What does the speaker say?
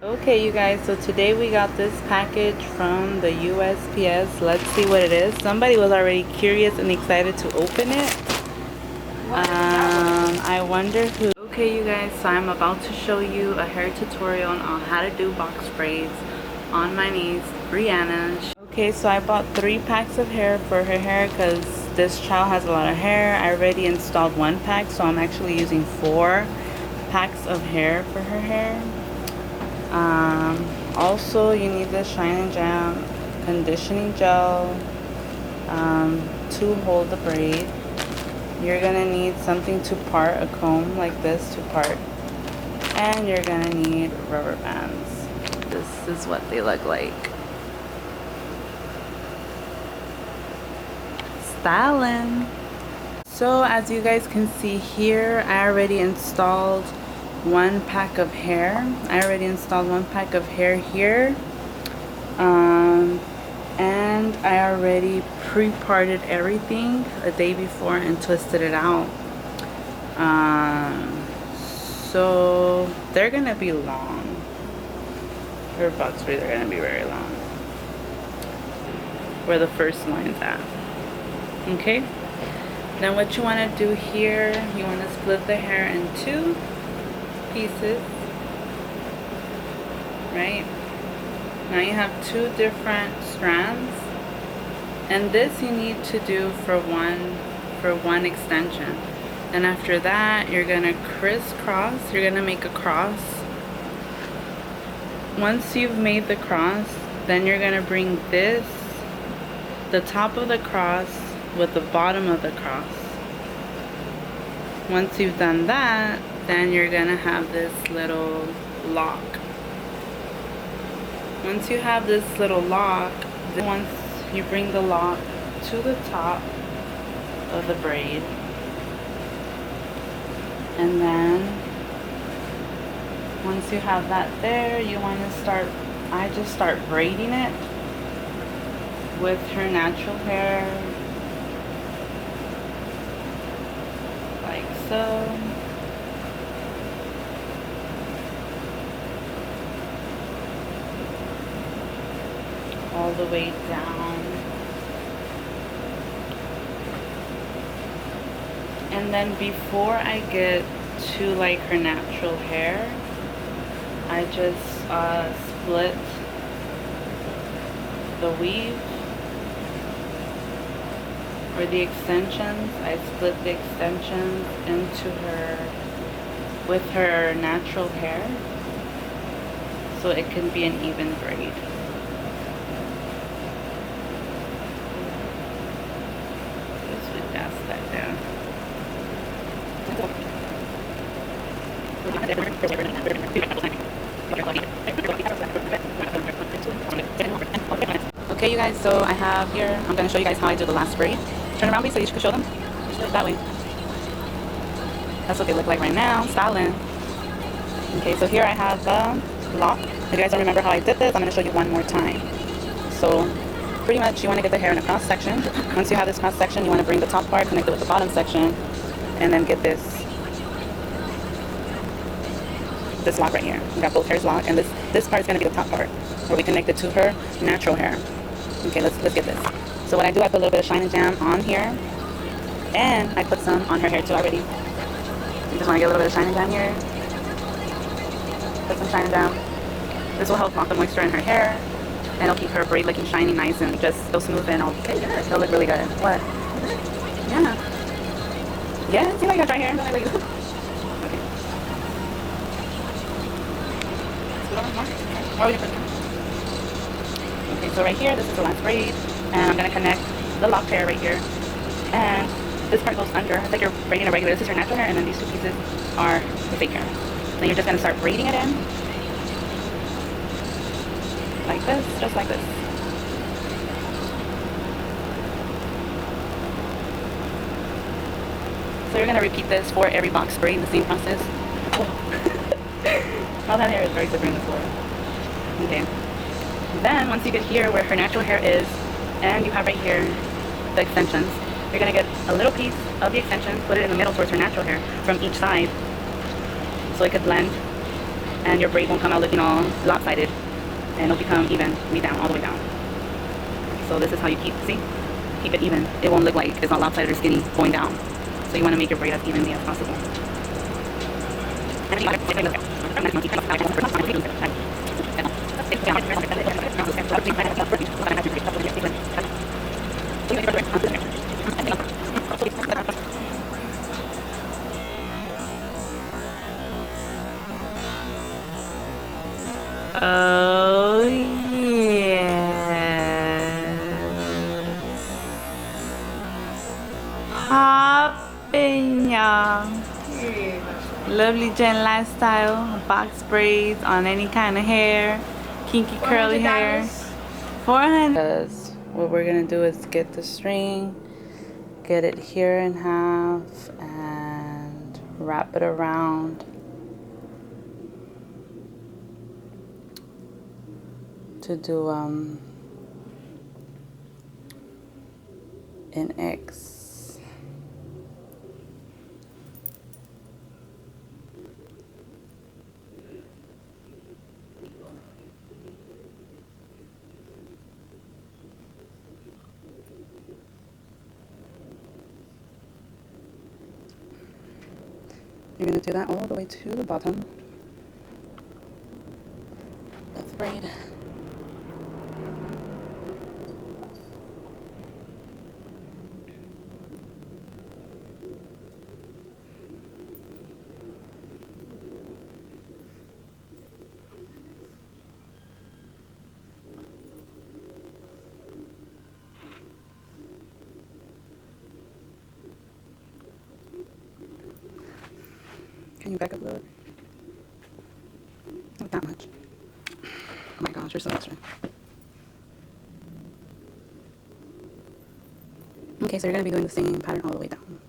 Okay, you guys, so today we got this package from the USPS. Let's see what it is. Somebody was already curious and excited to open it. I wonder who. Okay, you guys, so I'm about to show you a hair tutorial on how to do box braids on my niece, Brianna. Okay, so I bought 3 packs of hair for her hair because this child has a lot of hair. I already installed 1 pack, so I'm actually using 4 packs of hair for her hair. Also, you need the Shine and Jam conditioning gel to hold the braid. You're gonna need something to part, a comb like this to part, and you're gonna need rubber bands. This is what they look like. Styling. So as you guys can see here, I already installed 1 pack of hair. I already installed 1 pack of hair here, and I already pre-parted everything a day before and twisted it out. So they're gonna be long. Her box braids are gonna be very long. Where the first line's at. Okay. Then what you want to do here, you want to split the hair in 2 pieces, right? Now you have 2 different strands, and this you need to do for one extension. And after that, you're gonna crisscross. You're gonna make a cross. Once you've made the cross, then you're gonna bring this, the top of the cross with the bottom of the cross. Once you've done that, then you're gonna have this little lock. Once you have this little lock, once you bring the lock to the top of the braid, and then once you have that there, you want to start, I just start braiding it with her natural hair, like so. All the way down. And then before I get to like her natural hair, I just split the weave or the extensions. I split the extensions into her, with her natural hair, so it can be an even braid. Okay, you guys, so I have here, I'm going to show you guys how I do the last braid. Turn around, please, so you can show them. That way. That's what they look like right now, styling. Okay, so here I have the lock. If you guys don't remember how I did this, I'm going to show you one more time. So pretty much you want to get the hair in a cross section. Once you have this cross section, you want to bring the top part, connect it with the bottom section, and then get this lock right here. We got both hairs locked, and this part is going to be the top part where we connect it to her natural hair. Okay, let's get this. So what I do, I put a little bit of Shine and Jam on here, and I put some on her hair too already. You just want to get a little bit of Shine and Jam here. Put some Shine and Jam. This will help lock the moisture in her hair, and it'll keep her braid looking shiny, nice, and just so smooth, and it'll look really good. What? Yeah. Yeah, see how you got dry hair? Okay. Okay, so right here, this is the last braid, and I'm going to connect the locked hair right here, and this part goes under. It's like you're braiding a regular. This is your natural hair, and then these 2 pieces are the fake hair. Then you're just going to start braiding it in, like this, just like this. So you're going to repeat this for every box braid, the same process. All that hair is very slippery on the floor. Okay. Then once you get here where her natural hair is, and you have right here the extensions, you're going to get a little piece of the extension, put it in the middle towards her natural hair from each side so it could blend and your braid won't come out looking all lopsided, and it'll become evenly down, all the way down. So this is how you keep it even. It won't look like it's not lopsided or skinny going down. So you want to make your braid as evenly as possible. Oh yeah. Poppin', y'all. Lovely Jen lifestyle, box braids on any kind of hair, kinky curly hair. $400. Because what we're gonna do is get the string, get it here in half, and wrap it around to do an X. You're going to do that all the way to the bottom of the braid. Can you back up a little bit? Not that much. Oh my gosh, you're so extra. Okay, so you're going to be doing the same pattern all the way down.